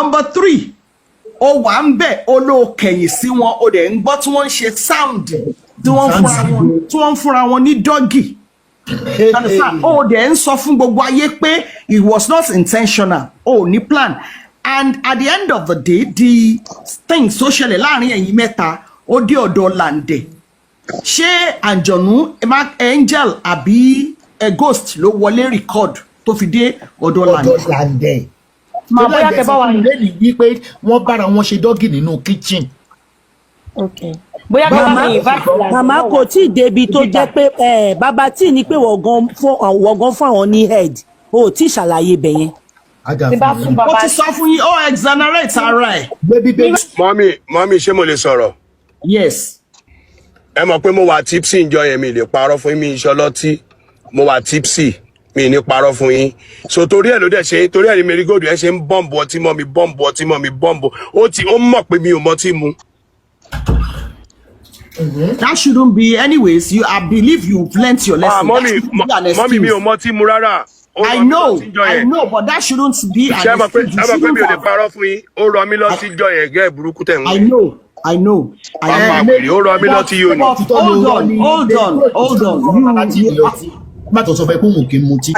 Number 3, ó wà ń bẹ̀ ó ló kẹ̀yìn sí wọn ó dẹ̀ ń gbọ́ tí wọ́n ń ṣe sound tí wọ́n fúnra wọn ní doggy. Ó dẹ̀ ń sọ fún gbogbo ayé pé it was not intentional, ó ní plan. And at the end of the day, the thing tó ṣẹlẹ̀ láàrin ẹ̀yin mẹ́ta ó dé ọ̀dọ̀ Lande. Ṣé àǹjọ̀nú angel àbí ghost ló wọlé record tó fi dé ọ̀dọ̀ Lande? Ma bóyá kẹ́ bá wà ní wípé wọ́n bára wọn ṣe doggy nínú kitchen. Okay. Bóyá kẹ́ bá mi invite Lande. Màmá kò tí ì débi tó jẹ́ pé bàbá tí ní pé wọ̀gán fún àwọn ní head o tí ṣàlàyé bẹ̀ yẹn. Ó ti sọ fún yín ó exonerate ara ẹ̀. Mọ́mí ṣé mo lè sọ̀rọ̀? Yes. Ẹ mọ̀ pé mo wà tipsy ńjọ́ yẹn mi lè parọ́ fún mi ìṣọlọ́tí mo wà tipsy mi ní parọ́ fún yín so torí ẹ̀ ló dẹ̀ ṣe torí ẹ̀ ní Marigold ẹ̀ ṣe ń bọ́ǹbù ọtí mọ́ mi bọ́ǹbù ó mọ̀ pé mi ò mọ tí mu. That shouldn't be anyways. I believe you've learnt your lesson. Mommy, mi ò mọ tí mu rárá. I know, but that shouldn't be an excuse. Ṣé mi ò lè parọ́ fún yín? Ó rọ mí lọ sí jọ yẹn gẹ́ burúkú tẹ̀ ń wí. I know. Ó rọ mí lọ sí yóò ní. Hold on.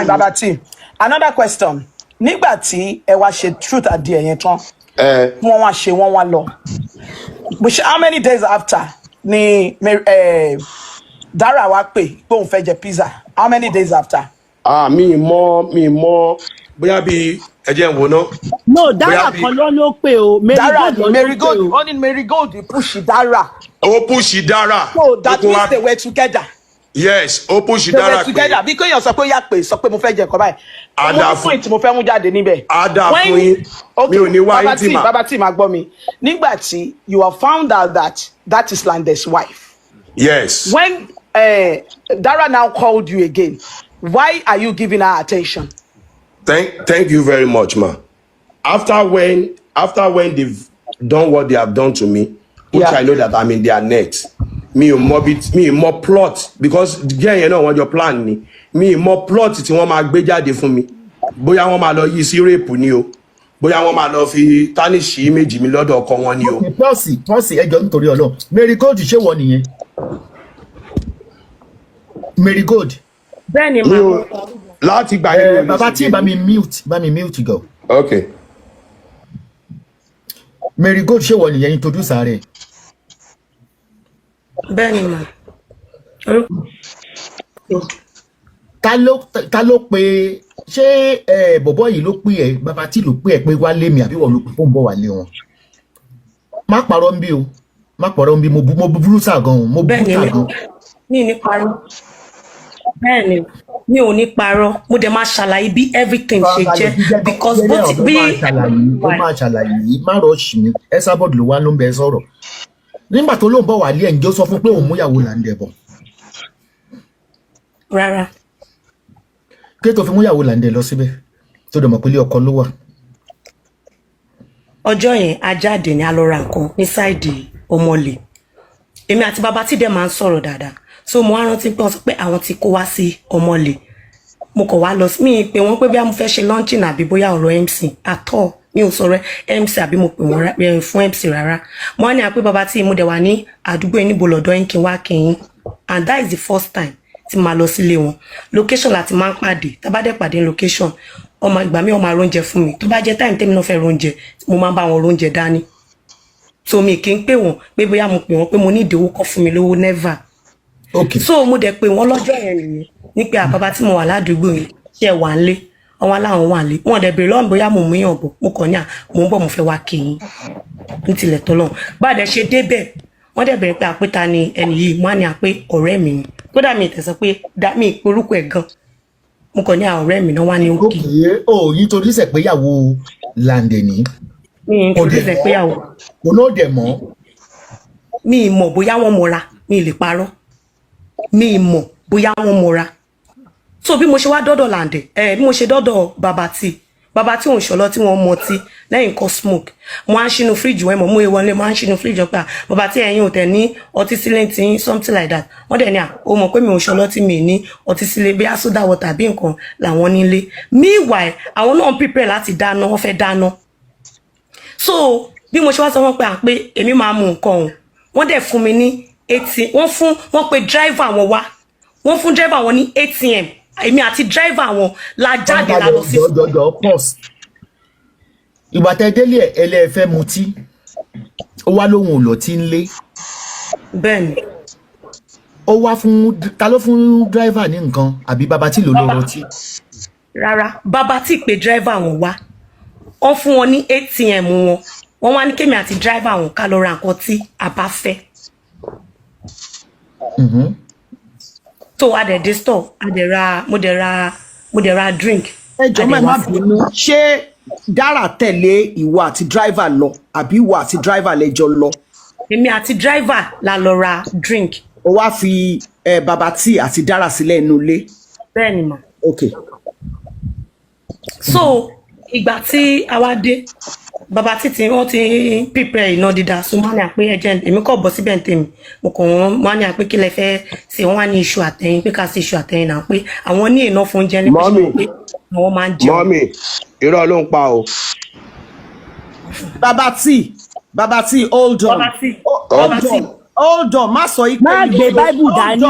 Baba T, another question. Nígbà tí ẹ wá ṣe truth adìẹ yẹn tán, wọ́n wá ṣe wọ́n wá lọ. How many days after ni Dara wá pè pé òun fẹ́ jẹ pizza? How many days after? Mi mọ̀ bóyá bí ẹjẹ ń wo ná. No, Dara kan ló pè o. Marigold, only Marigold push Dara. Ó push Dara. So that means they were together. Yes, ó push Dara. They were together. Bí kéèyàn sọ pé yá pé sọ pé mo fẹ́ jẹ nǹkan báyìí. Ada fún point mo fẹ́ mú jáde níbẹ̀. Ada fún yín. Mi ò ní wá yín tí ma. Baba T máa gbọ́ mi. Nígbà tí you have found out that is Lande's wife. Yes. When Dara now called you again, why are you giving her attention? Thank you very much, ma. After when they've done what they have done to me, which I know that I'm in their net. Me more plot because girl you know what your plan ni. Me more plot tí wọ́n máa gbé jáde fún mi. Bóyá wọ́n máa lọ yí sí rape ni o. Bóyá wọ́n máa lọ fi tarnish image mi lọ́dọ̀ ọkọ wọn ni o. Pọ́sì ẹjọ́ nítorí Ọlọ́run. Marigold ṣé wọ́n nìyẹn? Marigold. Bẹ́ẹ̀ni ma. Láti gbà yẹn. Baba T bá mi mute go. Okay. Marigold ṣé wọ́n nìyẹn introduce ààrẹ? Bẹ́ẹ̀ni ma. Ta ló pè ṣé bọ̀bọ́ yìí ló pè ẹ́ Baba T ló pè ẹ́ pé wá lé mi àbí wọ́n ló pè fún bọ̀ wá lé wọn. Má parọ́ ń bí o. Má parọ́ ń bí mo burú sá gan mo burú sá gan. Mi ní parọ́. Bẹ́ẹ̀ni mi ò ní parọ́ mo dẹ̀ máa ṣàlàyé bí everything ṣe jẹ́ because bó ti bí ó máa ṣàlàyé má rush mi Esabod ló wá ló ń bẹ sọ̀rọ̀. Nígbà tó ló ń bọ̀ wá lé ẹ̀ ǹjẹ́ ó sọ fún pé òun mú ìyàwó Lande bọ̀. Rárá. Kí tó fi mú ìyàwó Lande lọ síbẹ̀ tó dẹ̀ mọ̀ pé ilé ọkọ ló wà. Ọjọ́ yẹn a jáde ní a lọ ra nǹkan ní sáìdì Ọmọlé. Èmi àti Baba T dẹ̀ máa ń sọ̀rọ̀ dáadáa. So mo wá rántí pé wọ́n sọ pé àwọn ti kó wá sí Ọmọlé. Mo kọ̀ wá lọ mí pé wọ́n pé bí a mo fẹ́ ṣe launching àbí bóyá ọ̀rọ̀ MC àtọ̀ mi ò sọ̀rọ̀ MC àbí mo pè wọ́n fún MC rárá. Mo wá ní àpé Baba T mo dẹ̀ wà ní àdúgbò yín níbo lọ́dọ̀ yín kí n wá kí yín. And that is the first time tí màá lọ sílé wọn. Location láti máa ń pàdé tá bá dẹ̀ pàdé location ọmọ ìgbà mi ọmọ aróúnjẹ fún mi tó bá jẹ́ time tèmi náà fẹ́ róúnjẹ mo máa ń bá wọn róúnjẹ dání. So mi kì í pè wọ́n pé bóyá mo pè wọ́n pé mo ní ìdíwó kọ́ fún mi lówó never. Okay. So mo dẹ̀ pé wọ́n lọ́jọ́ yẹn nìyẹn ní pé Baba T mo wà ládùúgbò yìí ṣe wà ńlé àwọn aláwọn wà ńlé wọ́n dẹ̀ bèrè lọ́wọ́ bóyá mo mú yàn bọ̀ mo kàn ní mo ń bọ̀ mo fẹ́ wá kí yín ní tilẹ̀ tọ́lọ́run bá dẹ̀ ṣe débẹ̀ wọ́n dẹ̀ bèrè pé àpéta ni ẹni yìí mo á ní àpé ọ̀rẹ́ mi ni kódà mi tẹ̀sán pé mi ìporúkọ ẹ̀ gan mo kàn ní ọ̀rẹ́ mi náà wá ní òkè. O yìí torí sẹ̀ pé ìyàwó Lande ni. Mi torí sẹ̀ pé ìyàwó. Mo náà dẹ̀ mọ́. Mi mọ̀ bóyá wọ́n mọ̀ra mi lè parọ́. Mi mọ̀ bóyá wọ́n mọ̀ra. So bí mo ṣe wá dọ́dọ̀ Lande bí mo ṣe dọ́dọ̀ Baba T òun ṣọlọ tí wọ́n mọ̀ tí lẹ́yìn kan smoke mo á ń ṣínú fridge wọ́n mọ̀ mú ewọlé mo á ń ṣínú fridge pé Baba T ẹ̀yin ò tẹ̀ ní ọtí sílẹ̀ tí something like that wọ́n dẹ̀ ní ó mọ̀ pé mi ò ṣọlọ tí mi ní ọtí sílẹ̀ bí soda water bí nǹkan làwọn nílé meanwhile àwọn náà prepare láti dáná wọ́n fẹ́ dáná so bí mo ṣe wá sọ wọ́n pé à ń pé èmi máa mú nǹkan ọ̀hún wọ́n dẹ̀ fún mi ní wọ́n pe driver wọn wá wọ́n fún driver wọn ní ATM èmi àti driver wọn la jáde la lọ sí. jọjọ pause ìgbà tẹ délé ẹlẹ́fẹ́ mutí ó wá lóhun ò lọ tí ń lé. bẹ́ẹ̀ni. ó wá fún ta ló fún driver ní nǹkan àbí bàbá tí ló lọ rọtí. rárá bàbá tí pé driver wọn wá wọ́n fún wọn ní ATM wọ́n wá ní kémi àti driver wọn ká lọ ra nǹkan tí a bá fẹ́. tó a dẹ̀ dé store mo dẹ̀ ra drink. ẹ jọ̀ọ́ má má bínú ṣé Dára tẹ̀lé ìwọ àti driver lọ àbí ìwọ àti driver lẹ́jọ́ lọ. èmi àti driver la lọ ra drink. ó wá fi bàbá tí àti Dára sílẹ̀ inú ilé. bẹ́ẹ̀ni mà. ok. so ìgbà tí a wá dé bàbá títí wọ́n ti prepare iná dídá so wọ́n ní àpé ẹjẹ èmi kò bọ́ síbẹ̀ ntẹ̀mí mo kàn wọ́n ní àpé kí lẹ fẹ́ ṣe wọ́n wá ní iṣu àtẹ̀yìn pé ká ṣe iṣu àtẹ̀yìn náà pé àwọn ní iná fún oúnjẹ ní pé àwọn máa ń jẹun. mọ́mì irọ́ ló ń pa o. bàbá tí hold on. hold on má sọ ipe má gbé bible dání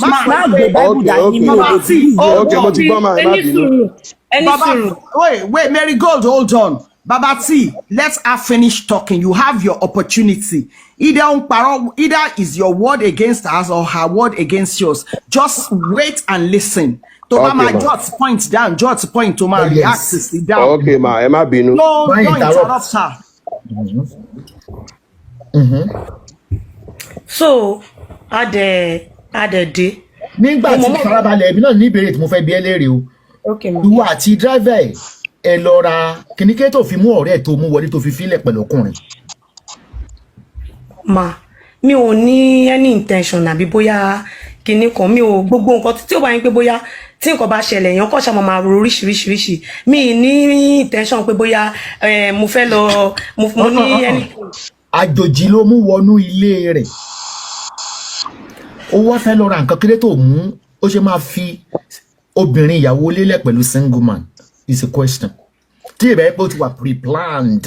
má gbé bible dání bàbá tí hold on mo ti gbọ́ máa má bínú. wait Marigold hold on. Baba T, let her finish talking. You have your opportunity. Either is your word against us or her word against yours. Just wait and listen. To my jot point down, jot point to my react sit down. Okay, ma, Emma Binu. No, don't interrupt her. So, ade day. Nígbà tí farabalẹ̀ èmi náà ní ìbéèrè tí mo fẹ́ bi ẹ́ léèrè o. Okay, ma. Ìwọ àti driver ẹ lọ ra kìnìkẹ́ tó fi mú ọ̀rẹ́ tó mú wọlé tó fi fílẹ̀ pẹ̀lú ọkùnrin. Ma mi ò ní any intention àbí bóyá kinní kan mi ò gbogbo nǹkan tí ó bá yín pé bóyá tí nǹkan bá ṣẹlẹ̀ èèyàn kọ́ ṣàmọ́ máa ro oríṣiríṣi mi ní intention pé bóyá mo fẹ́ lọ mo ní any. àjòjì ló mú wọnú ilé rẹ̀ ó wá fẹ́ lọ ra nǹkan kéré tó mú ó ṣe máa fi obìnrin ìyàwó lélẹ̀ pẹ̀lú single man is a question. Tí ìbẹ̀ pé ó ti wà pre-planned.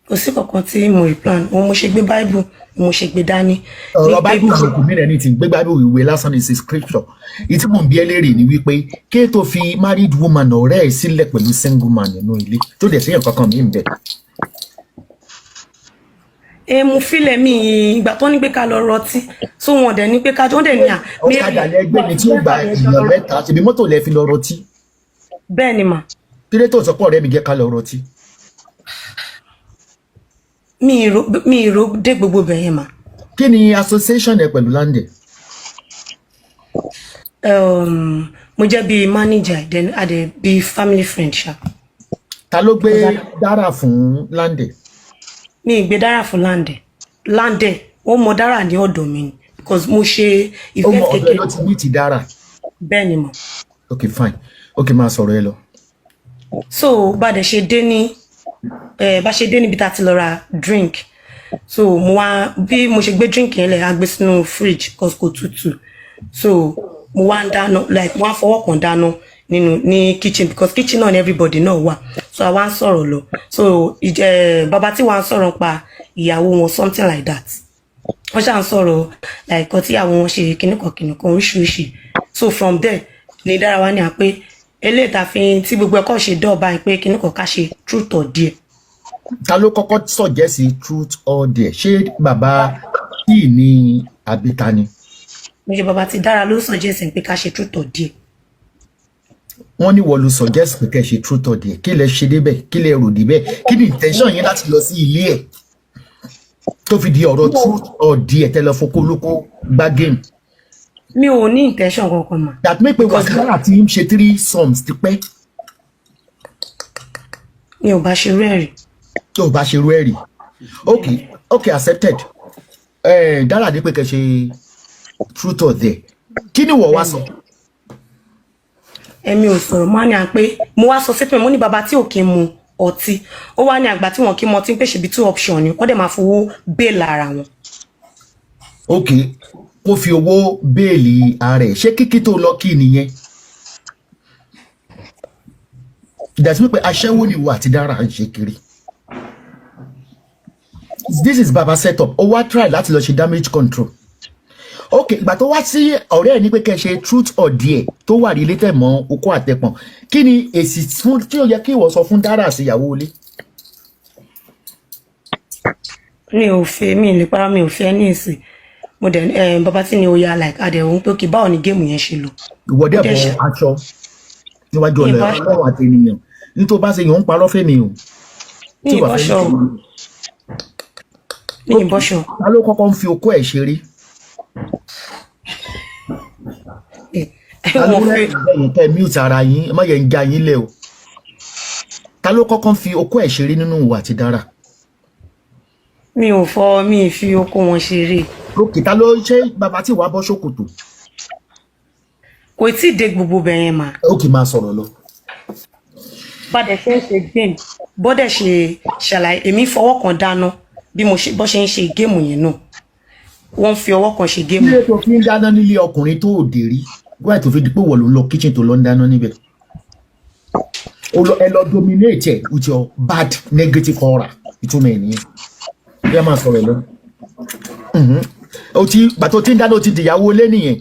Kò sí kankan tí mo replan mo ṣe gbé bible mo ṣe gbé dání. ọ̀rọ̀ bible kò mí rẹ̀ ní ti gbé bible ìwé lásán ní scripture ìtí mò ń bí ẹlẹ́rìí ni wípé kí tó fi married woman ọ̀rẹ́ ẹ̀ sílẹ̀ pẹ̀lú single man nínú ilé tó dẹ̀ sí nǹkan kan mí ń bẹ̀. Mo filẹ̀ mi ìgbà tó ní pé ká lọ rọtí so wọn dẹ̀ ní pé ká jọ́ dẹ̀ ní à. ọ̀kadà lẹ́gbẹ́ ni tí ó gba èèyàn mẹ́ta ṣèbí mọ́tò lẹ́ fi lọ rọtí. Bẹ́ẹ̀ ni mà. Kílé tó sọpọ̀ ọ̀rẹ́ mi jẹ́ ká lọ rọtí. Mi ìró dé gbogbo bẹ̀yẹn mà. Kí ni association ẹ pẹ̀lú Lande? Mo jẹ́ bíi manager then adé bíi family friend ṣá. Ta ló gbé Dára fún Lande? Mi ìgbé Dára fún Lande ó mọ Dára ní ọ̀dọ̀ mi ni because mo ṣe ìfẹ́ kékeré. Ó mọ ọ̀dọ̀ ló ti meet Dára. Bẹ́ẹ̀ ni mà. Okay fine okay máa sọ̀rọ̀ ẹ lọ. So bá ṣe dé níbi tá ti lọ ra drink so mo wá bí mo ṣe gbé drink yẹn lẹ̀ á gbé sínú fridge cause kò tutù so mo wá ń dáná like wọ́n á fọwọ́ kan dáná ní kitchen because kitchen náà ni everybody náà wà so àwa ń sọ̀rọ̀ lọ so bàbá tí wọ́n á sọ̀rọ̀ pa ìyàwó wọn something like that wọ́n ṣà ń sọ̀rọ̀ like kan tí ìyàwó wọn ṣe kìnnìkan oríṣiríṣi so from there ní Dára wá ní àpé eléyìí tá fi tí gbogbo ẹ̀kọ́ ṣe dọ́ọ̀bá pé kìnnìkan ká ṣe truth or dare. Ta ló kọ́kọ́ suggest truth or dare ṣé bàbá yìí ni àbí ta ni? Mo ṣe bàbá tí Dára ló suggest pé ká ṣe truth or dare. Wọ́n ní wọ́n ló suggest pé ká ṣe truth or dare kí lẹ ṣe débẹ̀ kí lẹ rò débẹ̀ kí ni intention yẹn láti lọ sí ilé ẹ̀ tó fi di ọ̀rọ̀ truth or dare tẹ́lẹ̀ fokó lóko gbá game. Mi ò ní intention kankan mà. That make me Dára tí ń ṣe 3 songs ti pẹ́. Mi ò bá ṣe rẹ́rìí. Tó bá ṣe rú ẹ̀rì okay accepted Dára dé pé kẹ́ ṣe truth or dare kí ni wọ́n wá sọ. Èmi ò sọ̀rọ̀ mo ní à pé mo wá sọ sípò mo ní bàbá tí ò kí ń mu ọtí ó wá ní àgbà tí wọn kí mọ tí ń pèsè bí 2 option ni wọ́n dẹ̀ máa fowó bẹ́ẹ̀lì ara wọn. Okay kó fi owó bẹ́ẹ̀lì ara ẹ̀ ṣé kíkí tó lọ kí nìyẹn. ìdásí wípé aṣẹ́wó ni ìwọ àti Dara ń ṣe kiri. This is Baba setup. Ó wá try láti lọ ṣe damage control. Okay, ìgbà tó wá sí ọ̀rẹ́ ẹ̀ ní pé kẹ́ ṣe truth or dare tó wà related mọ́ okó àtẹ̀pọ̀n. Kí ni èsì fún tí ó yẹ kí ìwọ sọ fún Dara àti ìyàwó ilé? Mi ò fẹ́, mi lè para, mi ò fẹ́ ní ìsìn. Mo dẹ̀ bàbá tí ni ó yá like adẹ̀hùn pé kí báwo ni géèmù yẹn ṣe lò. Ìwọ dẹ̀ bọ aṣọ níwájú Ọlọ́run àti ènìyàn. Nítorí bá ṣe yàn ń parọ́ fẹ́mi o. Ní ìbọ́ṣọ. Ní ìbọ́ṣọ. Ta ló kọ́kọ́ ń fi okó ẹ̀ ṣeré? Ta ló rẹ̀ ẹ̀yìn tẹ́ mute ara yín, ẹ má yẹ ń já yín lẹ̀ o. Ta ló kọ́kọ́ ń fi okó ẹ̀ ṣeré nínú ìwà àti Dara? Mi ò fọ, mi fi okó wọn ṣeré. Lókè ta ló ṣe bàbá tí wàá bọ́ ṣòkòtò? Kò tí ì dé gbogbo bẹ̀yẹn mà. Ó kì í máa sọ̀rọ̀ lọ. Bàdẹ̀ ṣe ń ṣe game, bọ́dẹ̀ ṣe ṣàlàyé, èmi fọwọ́ kan dáná bí mo ṣe bọ́ ṣe ń ṣe géèmù yẹn náà. Wọ́n fi ọwọ́ kan ṣe géèmù. Ilé tó fi ń dáná nílé ọkùnrin tó òde rí, wáyé tó fi di pé wọ́n ló ń lọ kitchen tó lọ ń dáná níbẹ̀. Ẹ lọ dominate ẹ̀ with your bad negative aura. Ìtumọ̀ ẹ̀ nìyẹn. Bí a máa sọ̀rọ̀ lọ. Gbàtò tí ń dáná ó ti dìyàwó lé nìyẹn.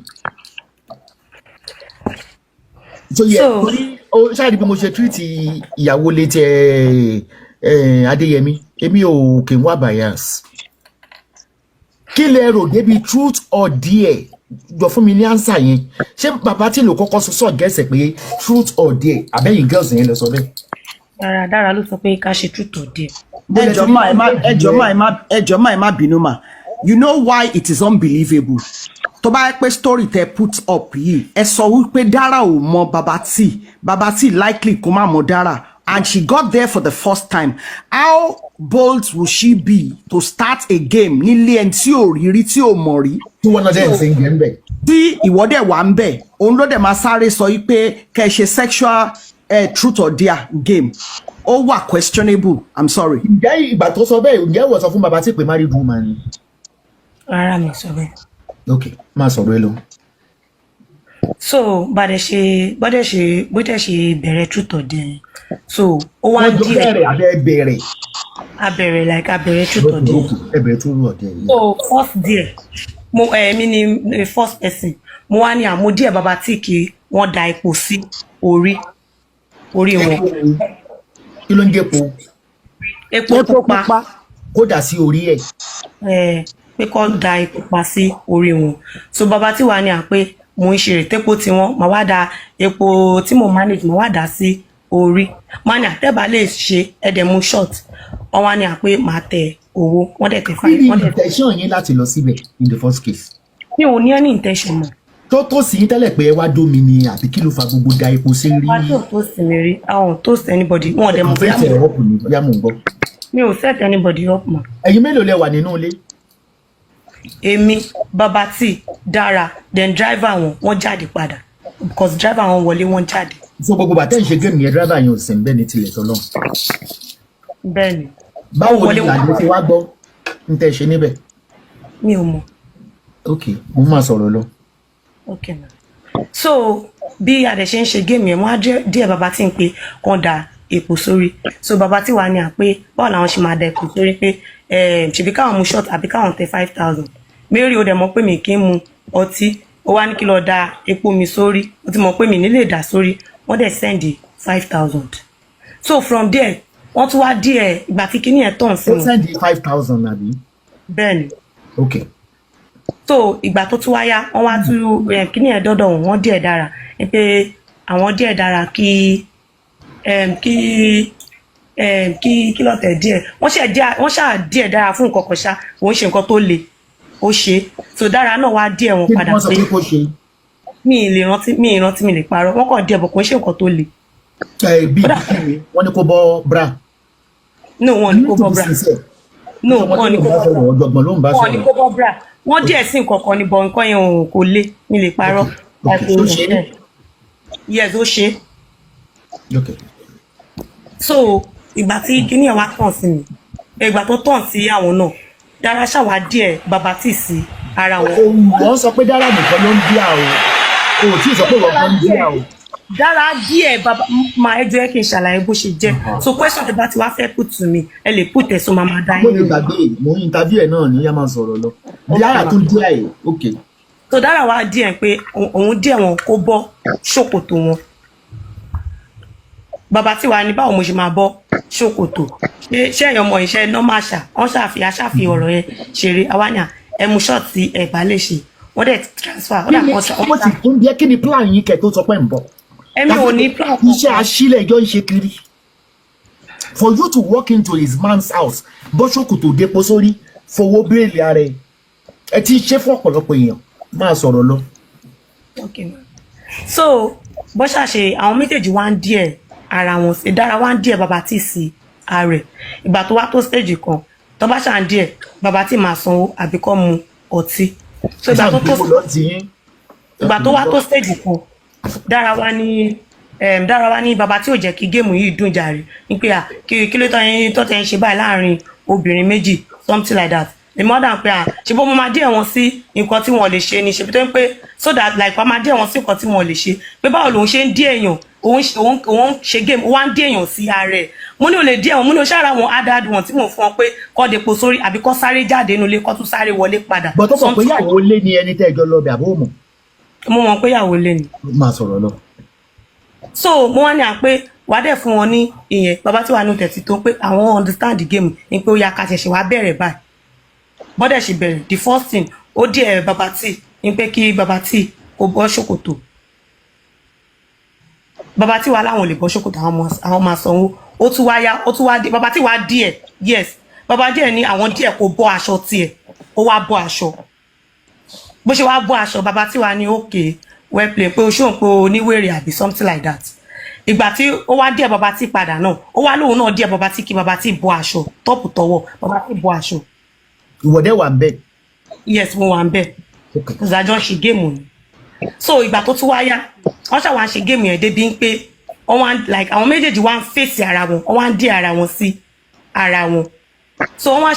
So ṣáàdì bí mo ṣe treat ìyàwó létí Adéyẹmí, èmi ò kì í wá bias. Kí lẹ rò débi truth or dare? Jọ fún mi ní answer yẹn. Ṣé bàbá tí ló kọ́kọ́ sọ gẹ́sẹ̀ pé truth or dare? Àbẹ́yìn girls yẹn lọ sọ bẹ́ẹ̀. Dára ló sọ pé ká ṣe truth or dare. Ẹjọ́ máa ẹ má bínú mà. You know why it is unbelievable? Tó bá pé story tẹ put up yìí, ẹ sọ wípé Dara ò mọ Baba T likely kó má mọ Dara, and she got there for the first time. How bold will she be to start a game nílé ẹni tí ò rí tí ò mọ̀ rí? Tí wọ́n náà dẹ̀ ń sìn gẹ̀ ń bẹ̀. Tí ìwọ́dẹ̀ wà ń bẹ̀, òun ló dẹ̀ máa sáré sọ wípé kẹ́ ṣe sexual truth or dare game. Ó wà questionable, I'm sorry. Ǹjẹ́ ìgbà tó sọ bẹ́ẹ̀, ǹjẹ́ ìwọ sọ fún Baba T pé married woman ni? Rárá mi sọ bẹ́ẹ̀. Okay, máa sọ̀rọ̀ ẹ lọ. So bọ́dẹ̀ ṣe bẹ̀rẹ̀ truth or dare. So ó wá díẹ̀. Wọ́n jọ bẹ̀rẹ̀ abẹ̀rẹ̀ like abẹ̀rẹ̀ truth or dare. Ẹbẹ̀rẹ̀ truth or dare. So first dare, mi ni first person. Mo wá ní àmọ́ díẹ̀ Baba T kí wọ́n da epo sí orí wọn. Kí ló ń jẹ́ epo? Epo pupa. Kó dà sí orí ẹ̀. Pé kọ́ da epo pa sí orí wọn. So Baba T wà ní à pé mo ń ṣe ìrètépo tí wọ́n máa wá da epo tí mo manage máa wá dà sí orí. Máa ní àtẹ́bà lè ṣe ẹ̀dẹ̀ mú short. Wọ́n wá ní à pé máa tẹ owó. Wọ́n dẹ̀ tẹ fine. Kí ni intention yín láti lọ síbẹ̀ in the first case? Mi ò ní any intention mọ́. Tó sì ń tẹ́lẹ̀ pé ẹ wá dómi ni àbí kí ló fa gbogbo da epo sí rí? Wá tó sì mi rí. Àwọn tó sì anybody. Wọ́n dẹ̀ mọ̀ bí àmọ́. Mi ò set anybody up mọ́. Ẹ̀yin mélòó lẹ wà nínú ilé? Èmi, Baba T, Dara, then driver wọ́n jáde padà because driver wọn wọlé wọ́n jáde. So gbogbo bàtẹ́ ń ṣe géèmù yẹn driver yẹn ò sìn bẹ́ẹ̀ ni tilẹ̀ tọ́lọ́. Bẹ́ẹ̀ni. Báwo ni ìlànà ti wá gbọ́ ń tẹ́ ṣe níbẹ̀? Mi ò mọ̀. Ok, mo máa sọ̀rọ̀ lọ. Ok na. So bí a dẹ̀ ṣe ń ṣe géèmù yẹn wọ́n á díẹ̀ Baba T ń pe kàn da epo sórí. So Baba T wà ní à pé báwo làwọn ṣe máa da epo sórí pé ṣèbí káwọn mú short àbí káwọn tẹ 5,000. Mary ó dẹ̀ mọ̀ pé mi kì í mu ọtí, ó wá ní kí lọ da epo mi sórí, ó ti mọ̀ pé mi nílé dà sórí, wọ́n dẹ̀ send 5,000. So from there wọ́n tún wá díẹ̀ ìgbà tí kíní ẹ̀ tàn sí wọn. Ó send 5,000 àbí? Bẹ́ẹ̀ni. Okay. So ìgbà tó tún wáyá wọ́n wá tún kíní ẹ̀ dọ́dọ̀ wọ́n díẹ̀ dára pé àwọn díẹ̀ dára kí lọ́tẹ̀ díẹ̀ wọ́n ṣáà díẹ̀ dára fún nǹkan kan ṣá wọ́n ṣe nǹkan tó le ó ṣe so Dara náà wá díẹ̀ wọn padà pé mi ìrántí mi lè parọ́ wọ́n kàn díẹ̀ bọ̀ kò ń ṣe nǹkan tó le. Bí wọ́n ní kó bọ́ bra. No wọ́n ní kó bọ́ bra. No wọ́n ní kó bọ́ bra. Wọ́n ní kó bọ́ bra. Wọ́n díẹ̀ sí nǹkan kan ní bọ̀ nǹkan yẹn kò le mi lè parọ́. Yes ó ṣe. So ìgbà tí kíní ẹ̀ wá tàn sí mi ìgbà tó tàn sí àwọn náà Dara ṣàwá díẹ̀ Baba T sí ara wọn. Wọ́n sọ pé Dara nìkan ló ń bí àwọn o tí ì sọ pé wọ́n kan ń bí àwọn. dára díẹ̀ bàbá máa ẹ jẹ́ kí n ṣàlàyé bó ṣe jẹ́ so question tẹ́ bá ti wá fẹ́ put to me ẹ lè put ẹ̀ so máa dá mo lè gbàgbé mo ń interview ẹ̀ náà ní yá máa sọ̀rọ̀ lọ dára tún díẹ̀ ẹ̀ ok. so dára wá díẹ̀ pé òun díẹ̀ wọn kó bọ́ ṣòkòtò wọn bàbá tí wàá ní báwo mo ṣe máa bọ́ ṣòkòtò ṣé ẹ̀yàn ọmọ iṣẹ́ normal ṣá wọ́n ṣàfihàn ọ̀rọ̀ yẹn ṣeré awáyà ẹmu ṣọ́ọ̀tì ẹ̀bá lè ṣe wọ́n dẹ̀ transfer wọ́n dẹ̀ kọ́ sọ. ọmọ sì tún bí ẹ kí ni plan yín kẹ tó sọ pé ń bọ̀. èmi ò ní plan. iṣẹ́ aṣílẹ̀ ìjọ ń ṣe kiri for you to walk into his man's house bọ́ ṣòkòtò dépo sórí fowó bíréèlì ara ẹ ti ṣe fún ọ̀pọ̀lọpọ̀ èèyàn máa sọ̀rọ̀ lọ. so bó ṣàṣe àwọn méjèèjì wá ń díẹ̀ ara wọn ṣe dára wá ń díẹ̀ bàbá tí sí ààrẹ ìgbà tó wá tó stage kan tó bá ṣàn díẹ̀ bàbá tí máa sanwó àbí kọ́ mu ọtí so ìgbà tó wá tó stage kan dára wá ní bàbá tí ò jẹ́ kí géèmù yìí dùn jàre ní pé kí ló tó tẹ̀ ń ṣe báyìí láàrin obìnrin méjì something like that èmi ọ̀dà pé ṣe bó mo máa díẹ̀ wọn sí nǹkan tí wọ́n lè ṣe ni ṣe tó ń pé so that like wọ́n máa díẹ̀ wọn sí nǹkan tí wọ́n lè ṣe pé báwo lòun ṣe ń dí èèyàn òun ṣe game ó wá ń dí èèyàn sí ààrẹ mo ní o lè dí ẹ̀wọ̀n mo ní o ṣára wọn add wọn tí mo fún ọ pé kọ́ depo sórí àbí kọ́ sáré jáde nínú ilé kọ́ tún sáré wọlé padà. bọ́ tó sọ pé yàwó lé ní ẹni tẹ́ ẹjọ́ lọ bẹ̀ àbó mọ̀. mo mọ̀ pé yàwó lé ni. máa sọ̀rọ̀ lọ. so mo wá ní à pé wàá dẹ̀ fún wọn ní ìyẹn bàbá tí wàá ní tẹ̀sí tó pé àwọn understand the game ni pé ó yá ká ṣẹ̀ṣẹ̀ wá bẹ̀rẹ̀ báyìí bọ́dẹ̀ ṣe bẹ̀rẹ̀ the first thing ó díẹ̀ bàbá tí ni pé kí bàbá tí kò bọ́ ṣòkòtò bàbá tí wàá láwọn ò lè bọ́ ṣòkòtò àwọn máa sanwó ó tún wá dé bàbá tí wàá díẹ̀ yes bàbá díẹ̀ ní àwọn díẹ̀ kò bọ́ aṣọ tiẹ̀ ó wá bọ́ aṣọ bó ṣe wá bọ́ aṣọ bàbá tí wàá ní okay well play pé o ṣóun pé o níwèrè àbí something like that ìgbà tí ó wá díẹ̀ bàbá tí padà náà ó wá lóun náà díẹ̀ bàbá tí kí bàbá tí bọ́ aṣọ tọ́pù tọwọ́ bàbá tí bọ́ aṣọ. ìwọ́dẹ̀ wà ń bẹ̀. yes mo wà ń bẹ̀ ìdájọ́ ṣe géèmù ni so ìgbà tó tún wá yá wọ́n ṣàwọn àṣe géèmù yẹn débi pé wọ́n wá like àwọn méjèèjì wá ń fèsì ara wọn wọ́n wá ń dí ara wọn sí ara wọn so wọ́n wá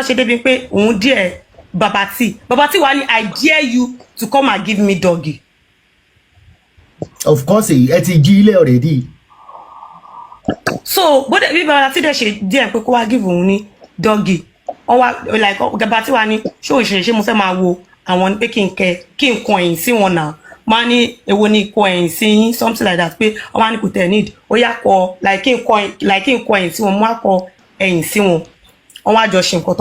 ṣe débi pé òun díẹ̀ bàbá tí wà ní I dare you to come and give me doggy. of course ẹ ti jí ilé already. so bóde bí bàbá tí dẹ̀ ṣe díẹ̀ pé kó wá give òun ní doggy wọ́n wá like bàbá tí wà ní ṣé mo fẹ́ máa wo àwọn pé kí n kọ ẹ̀yìn sí wọn náà máa ní èwo ni kọ ẹ̀yìn sí yín something like that pé wọ́n máa ní kò tẹ̀ need ó yá kọ like kí n kọ ẹ̀yìn sí wọn mo á kọ ẹ̀yìn sí wọn wọ́n wá jọ ṣe nǹkan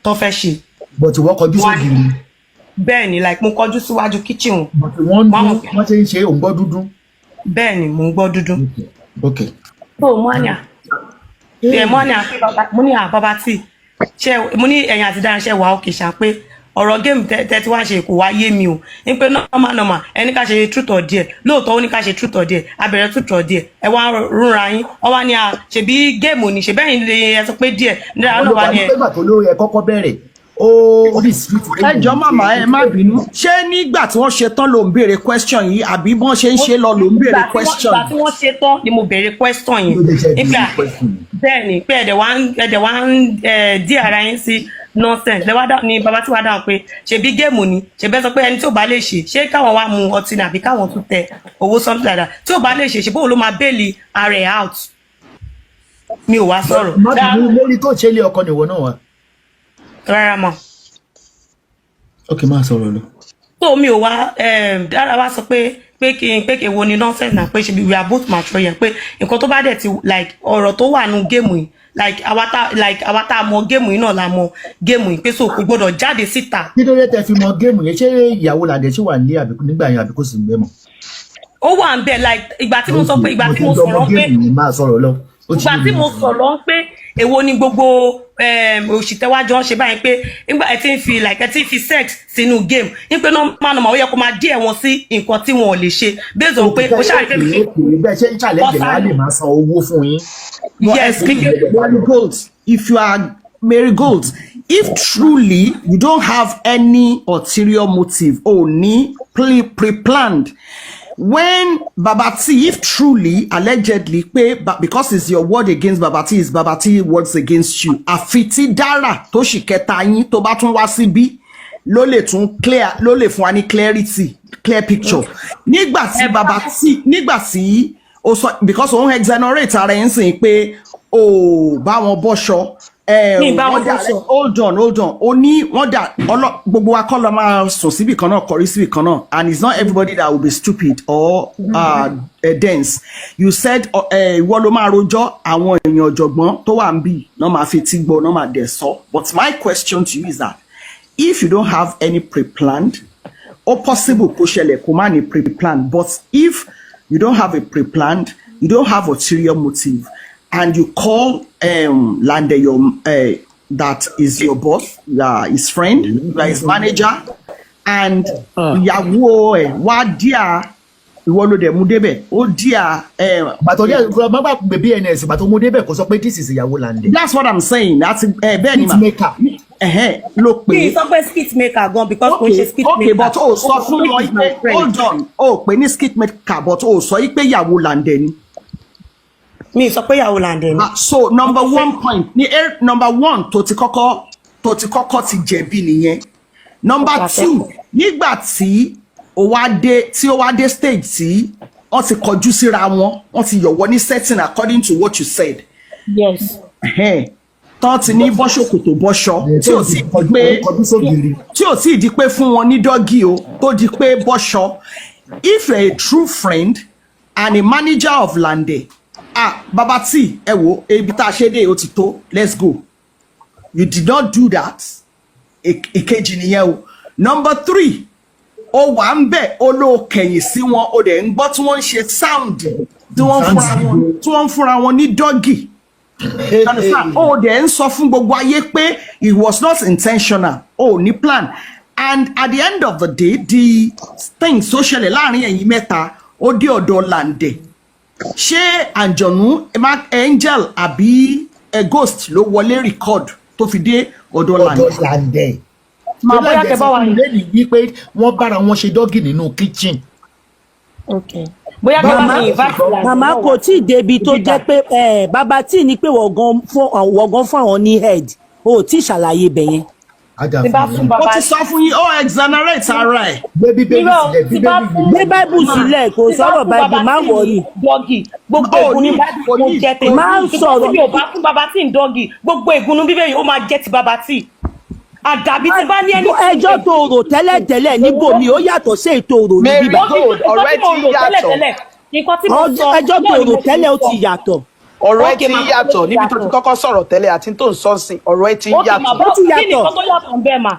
tó fẹ́ ṣe. but wọ́n kọjú sí gidi. bẹ́ẹ̀ ni like mo kọjú síwájú kitchen wọn. but wọ́n ṣe ń ṣe òun gbọ́ dúdú. bẹ́ẹ̀ ni mo ń gbọ́ dúdú. okay. so mo ní bàbá tí ṣe mo ní ẹ̀yìn àti dáhùn ṣe wà ókè ṣá pé ọ̀rọ̀ géèmù tẹ́tí wá ṣe kò wá yé mi o ní pé normal ẹni ká ṣe truth or dare lóòótọ́ ó ní ká ṣe truth or dare abẹ̀rẹ̀ truth or dare ẹ wá rúnra yín ọ wá ní ṣebí géèmù ni ṣe bẹ́yìn lè ẹ sọ pé díẹ̀ nígbà náà wá ní ẹ. olùwà nígbà tó lórí ẹ kọ́kọ́ bẹ̀rẹ̀ ó rí street. ẹjọ́ màmá ẹ má bínú ṣé nígbà tí wọ́n ṣe tán ló ń béèrè question yìí àbí bọ́n ṣe ń ṣe lọ ló ń béèrè question. ìgbà tí wọ́n ṣe tán ni mo béèrè question yìí nígbà bẹ́ẹ̀ ni pé ẹ̀dẹ̀ wá ń dí ara yín sí nonsense lẹ́wọ́ ni bàbá tí wàá dáhùn pé ṣebí géèmù ni ṣebí sọ pé ẹni tí ò bá lè ṣe káwọn wá mu ọtí ni àbí káwọn tún tẹ owó something like that tí ò bá lè ṣe bóun ló máa bẹ́ẹ̀lì ara ẹ̀ out mi ò wá sọ̀rọ̀. lórí tó ṣe lé ọkọ nìwọ náà wá. rárá mọ́. ok máa sọ̀rọ̀ lọ. tó mi ò wá dára wá sọ pé kí wo ni nonsense náà pé ṣe bí we are both mature yẹn pé nǹkan tó bá dẹ̀ ti like ọ̀rọ̀ tó wà nù géèmù yìí like àwa tá mọ géèmù yìí náà la mọ géèmù yìí pé so kò gbọdọ̀ jáde síta. kí ló dé tẹ fi mọ géèmù yẹn ṣé ìyàwó làdẹ ṣì wà ní àbíkú nígbà yẹn àbíkú sì ń bẹ mọ. ó wà ń bẹ like ìgbà tí mo sọ pé ìgbà tí mo sọ̀rọ̀ pé ìgbà tí mo sọ̀rọ̀ pé èwo ni gbogbo òṣìtẹ́wájọ́ ń ṣe báyìí pé nígbà ẹ ti ń fi sex sínú game ní pé náà ó yẹ kó máa díẹ̀ wọn sí nǹkan tí wọn ò lè ṣe based on pé ó ṣàrí pé bẹ́ẹ̀ ṣe ń challenge wá lè máa san owó fún yín. Yes, Marigold, if you are Marigold, if truly you don't have any ulterior motive or ni pre-planned, when Babati, if truly, allegedly, because it's your word against Babati, is Babati words against you. Afiti dara to ṣì kẹta yín tó bá tún wá síbí ló lè tún clear ló lè fún wa ní clarity clear picture. Nígbà tí ó sọ because òun exonerate ara ẹ̀ ń sìn pé ó bá wọn bọ́ṣọ. Hold on. Ó ní wọ́n dà gbogbo wa kọ́ lọ máa sùn síbì kan náà kọrí síbì kan náà, and it's not everybody that will be stupid or dense. You said ìwọ ló máa rojọ́ àwọn èèyàn ọ̀jọ̀gbọ́n tó wà ń bì náà máa fi tí gbọ́ náà máa dẹ̀ sọ. But my question to you is that if you don't have any pre-planned, or possible kó ṣẹlẹ̀ kó má ní pre-planned, but if you don't have a pre-planned, you don't have ulterior motive, and you call Lande that is your boss, his friend, his manager, and ìyàwó ẹ̀ wá díà ìwọ ló dẹ̀ mú débẹ̀ ó díà. bàtò díẹ̀ má bá gbé BNS bàtò mú débẹ̀ kò sọ pé this is ìyàwó Lande. That's what I'm saying. That's bẹ́ẹ̀ ni ma ló pè. mi sọ pé skit maker gan because kò ṣe skit maker. Okay, but ó sọ fún wọn pé hold on ó pè ní skit maker but ó sọ pé ìyàwó Lande ni. mi sọ pé ìyàwó Lande ni. So number one point ni number one tó ti kọ́kọ́ ti jẹ̀bi nìyẹn. Number two, nígbà tí ó wá dé stage tí wọ́n ti kọjú síra wọ́n ti yọ̀wọ́ ní setting according to what you said. Yes. Tán ti ní bọ́ṣọ̀kòtò bọ́ṣọ tí ò sì di pé fún wọn ní dọ́gì o tó di pé bọ́ṣọ. If you're a true friend and a manager of Lande, Baba T, ẹ wo ebi tá a ṣe dé ó ti tó, let's go. You did not do that. Ìkejì nìyẹn o. Number three, ó wà ń bẹ̀ ó ló kẹ̀yìn sí wọn ó dẹ̀ ń gbọ́ tí wọ́n ń ṣe sound tí wọ́n ń fúnra wọn ní dọ́gì. Ó dẹ̀ ń sọ fún gbogbo ayé pé it was not intentional, ó ní plan. And at the end of the day, the thing tó ṣẹlẹ̀ láàrin ẹ̀yin mẹ́ta ó dé ọ̀dọ̀ Lande. Ṣé àjọ̀nú angel àbí ghost ló wọlé record tó fi dé ọ̀dọ̀ Lande? Màá bóyá kẹ bá wà ní. lẹ́yìn wípé wọ́n bára wọn ṣe dọ́gì nínú kitchen. Okay. Bóyá kẹ bá ní invite Lande. Màmá kò tí ì débi tó jẹ́ pé bàbá tí ní pé wọ̀gán fún àwọn ní head o tí ì ṣàlàyé bẹ̀yẹn. Ó ti sọ fún yín ó exonerate ara ẹ̀. Gbé Bible sílẹ̀ kò sọ̀rọ̀ Bible má wọ̀rí. Gbogbo ègún ní Bible mo jẹ́ tèmi. Má sọ̀rọ̀. Bí o bá fún bàbá tí ń dọ́gì gbogbo ègún ní Bíbélì ó máa jẹ́ ti bàbá tí. Àdàbí tí bá ní ẹni. Ẹjọ́ tó rò tẹ́lẹ̀tẹ́lẹ̀ níbo mi ó yàtọ̀ sí ètò rò ní bíbá. ọ̀rọ̀ ẹ ti yàtọ̀. Ẹjọ́ tó rò tẹ́lẹ̀ ó ti yàtọ̀. Ọ̀rọ̀ ẹ ti yàtọ̀ níbi tó ti kọ́kọ́ sọ̀rọ̀ tẹ́lẹ̀ àti tó ń sọ́sìn ọ̀rọ̀ ẹ ti yàtọ̀. Kí ni kọ́kọ́ yàtọ̀ ń bẹ́ẹ̀ mà?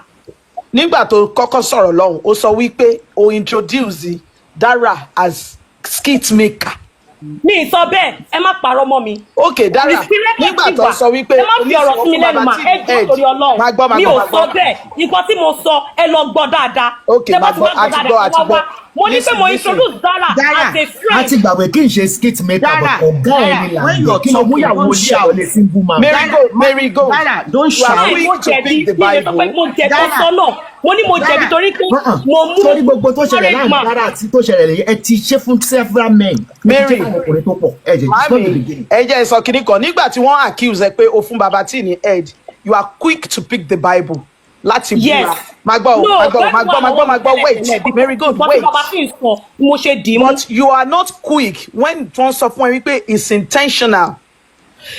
Nígbà tó kọ́kọ́ sọ̀rọ̀ lọ́hùn ó sọ wípé o introduce Dara as skit maker. Mi sọ bẹ́ẹ̀ ẹ má parọ́ mọ́ mi. Okay, Dara nígbà tó sọ wípé ẹ má fi ọ̀rọ̀ sí mi lẹ́nu mà ẹ jẹ́ torí Ọlọ́run mi ò sọ bẹ́ẹ̀ nǹkan tí mo sọ ẹ lọ gbọ́ dáadáa. Okay, máa gbọ́ àti gbọ́. Mo ní pé mo introduce Dara as a friend. Láti gbàgbé kí n ṣe skit maker but ọ̀gá ẹ̀ ní Lande kí ló mú ìyàwó ilé ẹ̀ lè single man. Mary go. Dara don't shout. Mo jẹ̀bi mo jẹ̀bi sọ́nà mo ní mo jẹ̀bi torí pé mo mú. Sórí gbogbo tó ṣẹlẹ̀ láàrin Dara àti tó ṣẹlẹ̀ lẹ́yìn ẹ ti ṣe fún several men. Mary ọkùnrin ẹ jẹ́ sọ kìíní kan nígbà tí wọ́n accuse ẹ pé o fún baba tí ní head you are quick to pick the Bible láti búra. Má gbọ́ wait Mary go wait. Mo ṣe dì í mú. But you are not quick when wọ́n sọ fún ẹ wípé it's intentional.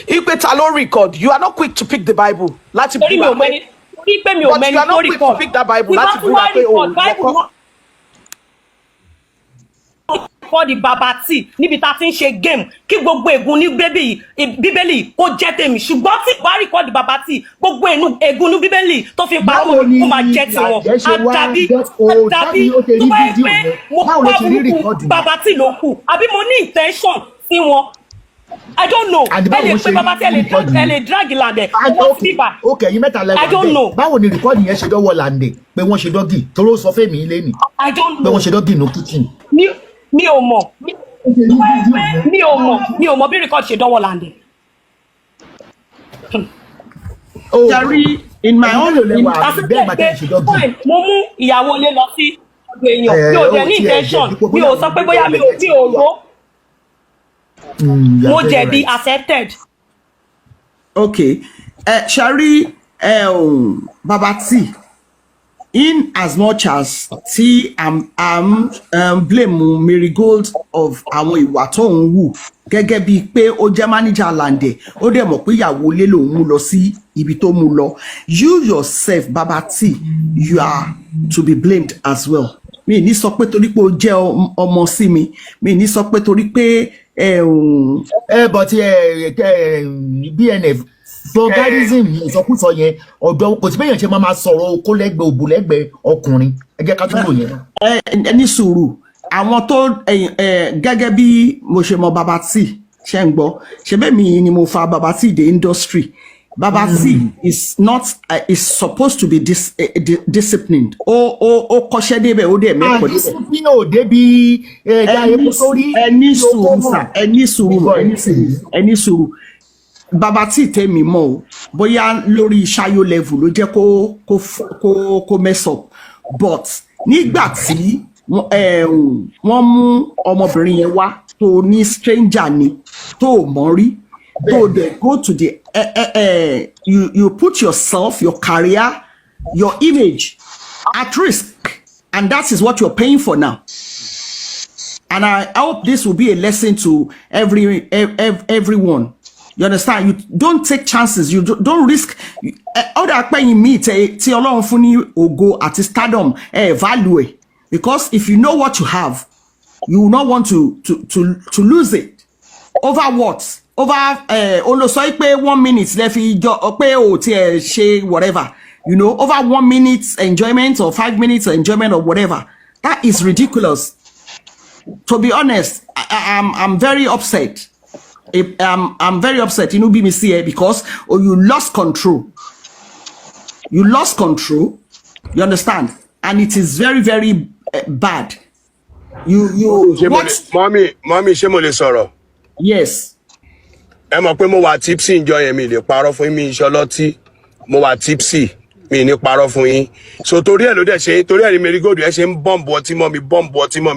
Ipe ta ló record you are not quick to pick the Bible láti búra. Torí mi ò mẹ́ni tó record. But you are not quick to pick that Bible láti búra pé o lọ́kọ́. For the baba tí níbi tá ti ń ṣe game kí gbogbo ègún ní Bíbélì kó jẹ́ tèmi ṣùgbọ́n tí bá record baba tí gbogbo ègún ní Bíbélì tó fi pa kó máa jẹ́ tiwọn àdàbí tó bá yẹ pé mo pa burúkú baba tí ló kù àbí mo ní intention sí wọn. I don't know. Ẹ lè pe baba tí ẹ lè drag Lande. Okay, yín mẹ́ta lẹ́wọ̀n. I don't know. Báwo ni rìkọ́dì yẹn ṣe dọ́wọ́ Lande pé wọ́n ṣe dọ́gì tó ló sọ fẹ́mi ilé ni. I don't know. Pé wọ́n ṣe dọ́gì ní kitchen. Mi ò mọ̀. Mi ò mọ̀ bí record ṣe dọ́wọ́ Lande. Jerry, in my own mo mú ìyàwó ilé lọ sí ọ̀dọ̀ èèyàn mi ò dẹ̀ ní intention mi ò sọ pé bóyá mi ò rò mo jẹ̀bi accepted. Okay, Shari, Baba T, in as much as I'm blame Marigold of àwọn ìwà tó ń wù gẹ́gẹ́ bíi pé ó jẹ́ manager Lande ó dẹ̀ mọ̀ pé ìyàwó ilé lòun mú lọ sí ibi tó mú lọ. You yourself, Baba T, you are to be blamed as well. Mi ní sọ pé torí pé ó jẹ́ ọmọ sí mi ní sọ pé torí pé but BNF vulgarism ìsọkúsọ yẹn ọ̀dọ̀ kò sí bẹ́yàn ṣe máa sọ̀rọ̀ okó lẹ́gbẹ̀ẹ́ òbò lẹ́gbẹ̀ẹ́ ọkùnrin ẹ jẹ́ ká túbọ̀ yẹn. Ní sùúrù àwọn tó gẹ́gẹ́ bí mo ṣe mọ Baba T ṣe ń gbọ́ ṣe bẹ́ẹ̀ mi ni mo fa Baba T the industry. Baba T is not is supposed to be disciplined. O kọ́ṣẹ́ débẹ̀ ó dẹ̀ mẹ́kọ̀ọ́ débẹ̀. Discipline ò débi epo sórí. Ẹni sùúrù. Baba T tèmi mọ̀ o bóyá lórí ṣáyó level ló jẹ́ kó mess up, but nígbà tí wọ́n mú ọmọbìnrin yẹn wá tó ní stranger ni tó mọ̀ rí tó dẹ̀ go to the you put yourself, your career, your image at risk, and that is what you're paying for now. And I hope this will be a lesson to everyone. You understand? You don't take chances. You don't risk. Other paying me ti Ọlọ́run fún ní ògo àti stardom value, because if you know what you have, you will not want to lose it. Over what? Over so pé 1 minute left pé o ti ṣe whatever, you know, over 1 minute enjoyment or 5 minutes enjoyment or whatever. That is ridiculous. To be honest, I'm very upset. I'm very upset, you know, BBC, because you lost control. You lost control. You understand? And it is very, very bad. You what? Mommy, ṣé mo lè sọ̀rọ̀? Yes. Ẹ mọ̀ pé mo wà tipsy enjoy yẹn mi lè parọ́ fún mi ìṣọlọ́tí. Mo wà tipsy mi ní parọ́ fún yín. So torí ẹ̀ ló dẹ̀ ṣe torí ẹ̀ ní Marigold ẹ ṣe ń bọ́ǹbù ọtí mọ́ mi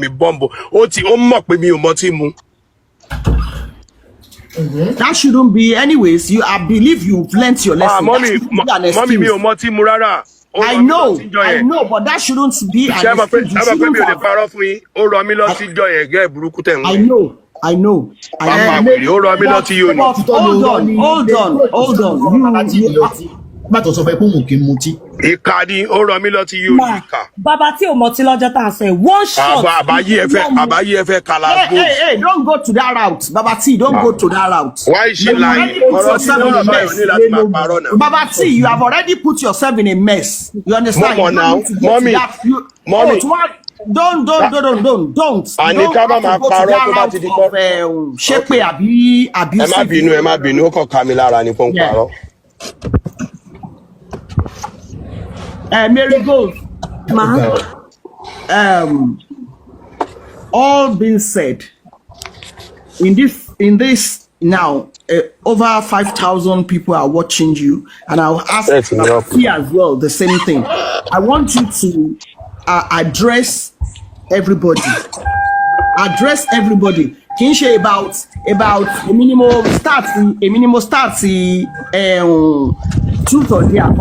bọ́ǹbù. Ó mọ̀ pé mi ò mọ tí mu. That shouldn't be. Anyways, I believe you've learnt your lesson. Mommy, mi ò mọ tí mu rárá. I know, but that shouldn't be an excuse. I know. Hold on. Bàtọ̀ sọ fẹ́ pé òun kì í mutí. Ìka ni ó rọ mí lọ tí yóò ní ìka. Bàbá tí ò mọtí lọ́jọ́ tá à ń sọ one shot. Àbáyé ẹ fẹ́ kala gold. Hey, don't go to that route. Baba T, don't go to that route. Why is she lying? Baba T, you have already put yourself in a mess. You understand? Mommy. Don't. Àníká bá máa parọ́ tó bá ti di kọ́. Ṣé pé àbí. Ẹ má bínú, ó kàn ká mi lára ní fún parọ́. Marigold, all being said, in this now, over 5,000 people are watching you, and I'll ask you as well the same thing. I want you to address everybody. Kì í ṣe about a minimal start truth or dare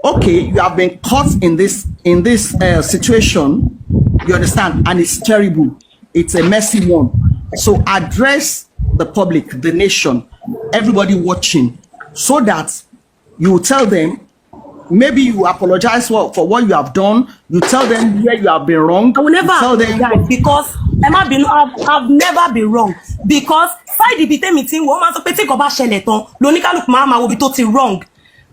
okay, you have been caught in this situation, you understand, and it's terrible, it's a messy one. So address the public, the nation, everybody watching, so that you will tell them, maybe you apologize for what you have done, you tell them where you have been wrong. I will never apologize, because I've never been wrong, because side ibi tèmi tí wọ́n máa sọ pé tí nǹkan bá ṣẹlẹ̀ tán lóníkálùkù máa wo ibi tó ti wrong.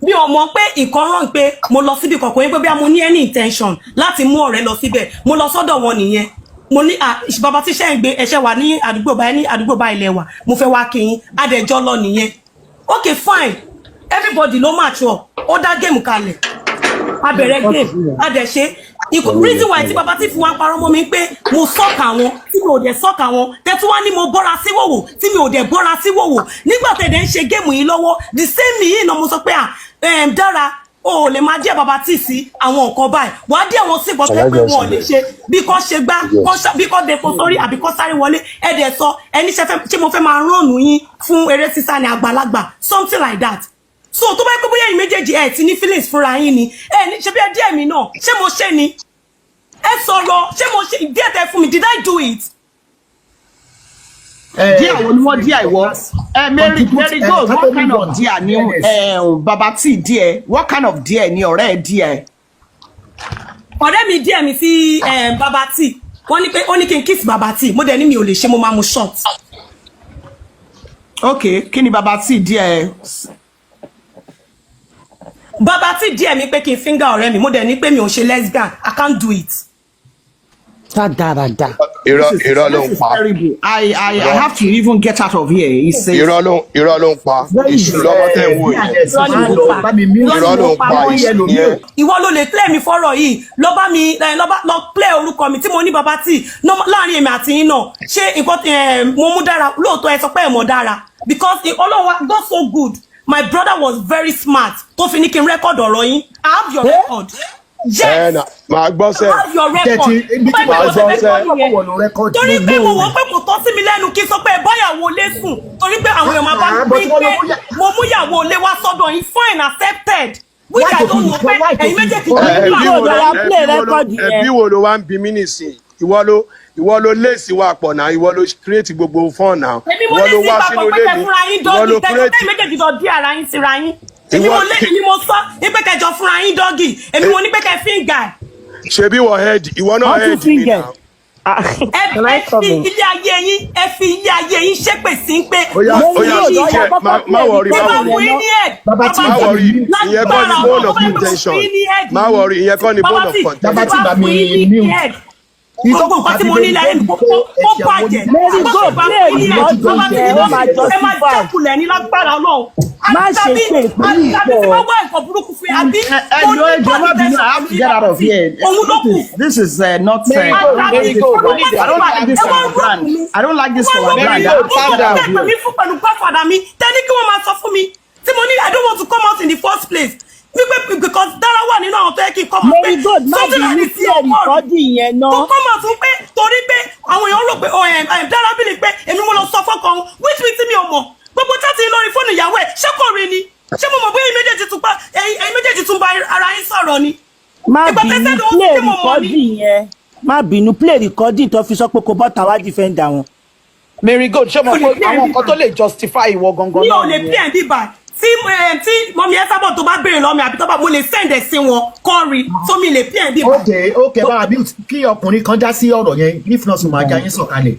Bí o mọ̀ pé nǹkan wrong pé mo lọ síbi kankan yẹn pé bí mo ní any intention láti mú ọ̀rẹ́ lọ síbẹ̀, mo lọ sọ́dọ̀ wọn nìyẹn. Mo ní bàbá tí ṣe ń gbé ẹṣẹ́ wà ní àdúgbò bá ilẹ̀ wa, mo fẹ́ wá kí yín, adẹjọ́ lọ nìyẹn. Okay, fine, everybody ló mature, ó dá game kalẹ̀, a bẹ̀rẹ̀ game, a dẹ̀ ṣe. Reason why tí bàbá tí fún wa parọ́ mọ́ mi pé mo sọ́kà wọn tí mi ò dẹ̀ sọ́kà wọn, tẹ́tí wá ní mo bọ́ra sí wòwò tí mi ò dẹ̀ bọ́ra sí wòwò. Nígbà tẹ̀dẹ̀ ń ṣe géèmù yìí lọ́wọ́, the same yìí náà mo sọ pé dára o lè máa díẹ̀ bàbá tí sí àwọn nǹkan báyìí, wà á díẹ̀ wọn sí ìbọn pé wọn ò lè ṣe bí kò ṣe gbá bí kò depo sórí àbí kò sáré wọlé, ẹ̀dẹ̀ sọ ẹni ṣe mo fẹ́ máa ránù yín fún eré sísá ní àgbàlagbà, something like that. so tó bá pé bóyá ẹ̀yin méjèèjì ẹ ti ní feelings fúnra yín ni ẹ ní ṣe bí ẹ díẹ̀ mi náà ṣé mo ṣe ni ẹ sọ̀rọ̀ ṣé mo ṣe díẹ̀ tẹ fún mi did I do it. díẹ̀ wo ni wọ́n díẹ̀ ìwọ Mary Gold what kind of díẹ̀ ni bàbá tí díẹ̀ what kind of díẹ̀ ni ọ̀rẹ́ ẹ díẹ̀. ọ̀rẹ́ mi díẹ̀ mi sí bàbá tí wọ́n ní pé ó ní kí n kiss bàbá tí mo dẹ̀ ní mi ò lè ṣe mo máa mu short. ok kí ni bàbá tí díẹ̀. bàbá tí díẹ̀ mi pé kí n finger ọ̀rẹ́ mi mo dẹ̀ ní pé mi ò ṣe lesbian I can't do it. irọ́ ló ń pa. I have to even get out of here. He says. irọ́ ló ń pa. Ìṣù lọ́wọ́ tẹ̀ ń wò yìí. irọ́ ló ń pa ìṣù. ìwọ ló lè play mi fọ́rọ̀ yìí lọ bá mi lọ play orúkọ mi tí mo ní bàbá tí láàrin èmi àti yín náà ṣé nǹkan mo mú dára lóòótọ́ ẹ sọ pé ẹ mọ̀ dára because Ọlọ́run God so good my brother was very smart tó fi ní kí n record ọ̀rọ̀ yín I have your record. Yes. Màá gbọ́ sẹ́. I have your record. Màá gbọ́ sẹ́. Torí pé mo wọ pé kò tọ́ sí mi lẹ́nu kí n sọ pé báyàwó lé sùn torí pé àwọn èèyàn máa bá ń pín pé mo mú ìyàwó lé wá sọ́dọ̀ yín fine accepted. Which I don't know pé ẹ̀yin méjèèjì ẹbí wo ló wá ń bí mí nìsín ìwọ ló léèsì wa pọ̀ náà ìwọ ló create gbogbo fọ́ọ̀n náà ìwọ ló wá sínú ilé mi ìwọ ló create. méjèèjì lọ dí ara yín síra yín èmi mo sọ ní pé kẹjọ fúnra yín dọ́gì èmi mo ní pé kẹ fíńgà. ṣebí wọ head ìwọ náà head mi náà. ẹ fi ilé ayé yín ṣépè sí pé. oya má wọrí ìyẹn kọ́ ni bone of contention má wọrí ìyẹn kọ́ ni bone of contention. Gbogbo nǹkan tí mo ní lẹ́yìn ó bàjẹ́. Mary Gold play ìtọ́jú ìjẹ́ ó máa justify. ẹ máa jẹ́kulẹ̀ ní lágbára Ọlọ́run. Má ṣe pé ìpínlẹ̀ ìpọ̀. àbí tí wọ́n wá ẹ̀kọ́ burúkú fún yà bí. I have to get out of here. This is not fair. I don't like this for our brand. I don't like this for our brand. Calm down. Mi fún pẹ̀lú pàfàdà mi tẹ́ni kí wọ́n máa sọ fún mi tí mo ní I don't want to come out in the first place. Because dára wà nínú àwọn tó yẹ kí n kọ́ mọ̀ pé something like this ìkọ́jú ìyẹn náà. tó kọ́ mọ̀ tún pé torí pé àwọn èèyàn rò pé dára bí ni pé èmi mo lọ sọ fọ́kàn which tí mi ò mọ̀ gbogbo tẹ́tí lórí fóònù ìyàwó ẹ̀ ṣé kò rí ni ṣé mo mọ̀ bóyá ẹ̀yin méjèèjì tún bá ara yín sọ̀rọ̀ ni. má bínú play recording yẹn má bínú play recording tó fi sọ pé kò bọ́ta wá defender wọn. Mary Gold ṣé mo pé àwọn nǹkan tó lè justify ìwọ gangan náà. mi ò lè play ẹ̀ bíbá tí mọ̀mí ẹ sábọ̀ tó bá béèrè lọ́mí àbí tó bá mo lè sẹ́ǹdẹ̀ sí wọn kọ́ rí tó mi lè pí ẹ̀ bí. ok bá a bí kí ọkùnrin kan dá sí ọ̀rọ̀ yẹn if not máa já yín sọ̀kalẹ̀